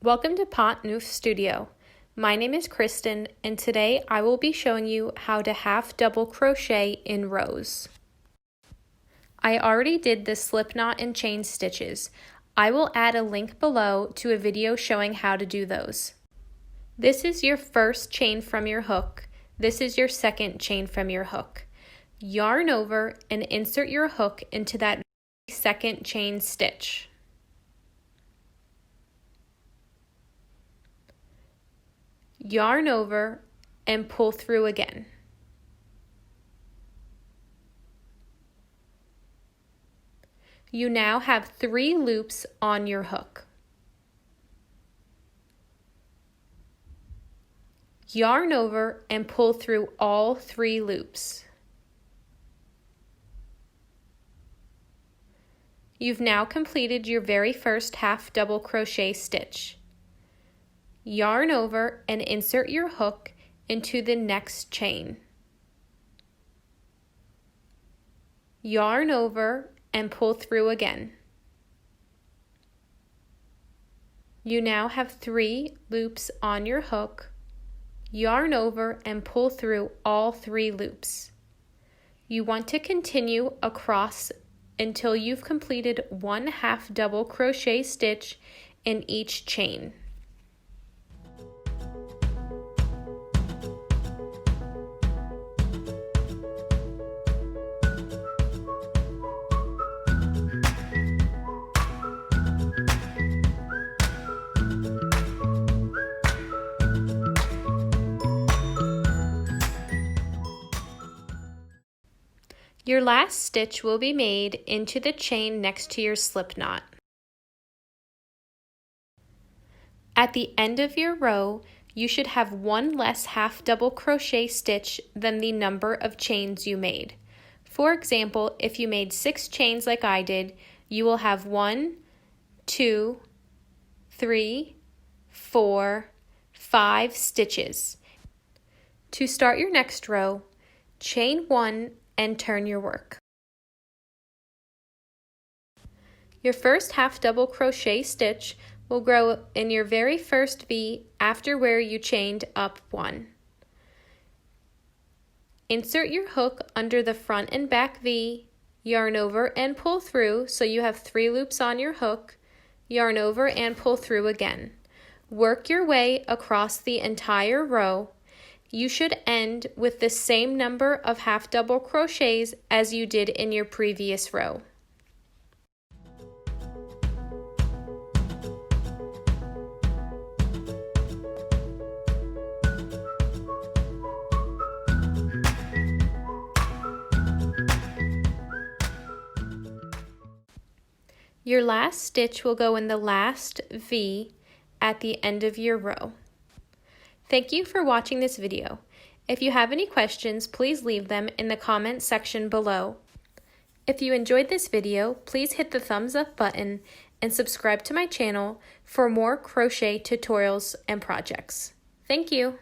Welcome to Pont Neuf Studio. My name is Kristen, and today I will be showing you how to half double crochet in rows. I already did the slip knot and chain stitches. I will add a link below to a video showing how to do those. This is your first chain from your hook. This is your second chain from your hook. Yarn over and insert your hook into that second chain stitch. Yarn over and pull through again. You now have 3 loops on your hook. Yarn over and pull through all 3 loops. You've now completed your very first half double crochet stitch. Yarn over and insert your hook into the next chain. Yarn over and pull through again. You now have 3 loops on your hook. Yarn over and pull through all 3 loops. You want to continue across until you've completed 1 half double crochet stitch in each chain. Your last stitch will be made into the chain next to your slip knot. At the end of your row, you should have 1 less half double crochet stitch than the number of chains you made. For example, if you made 6 chains like I did, you will have 1, 2, 3, 4, 5 stitches. To start your next row, chain 1 and turn your work. Your first half double crochet stitch will grow in your very first V after where you chained up 1. Insert your hook under the front and back V, yarn over and pull through so you have 3 loops on your hook, yarn over and pull through again. Work your way across the entire row. You should end with the same number of half double crochets as you did in your previous row. Your last stitch will go in the last V at the end of your row. Thank you for watching this video. If you have any questions, please leave them in the comments section below. If you enjoyed this video, please hit the thumbs up button and subscribe to my channel for more crochet tutorials and projects. Thank you.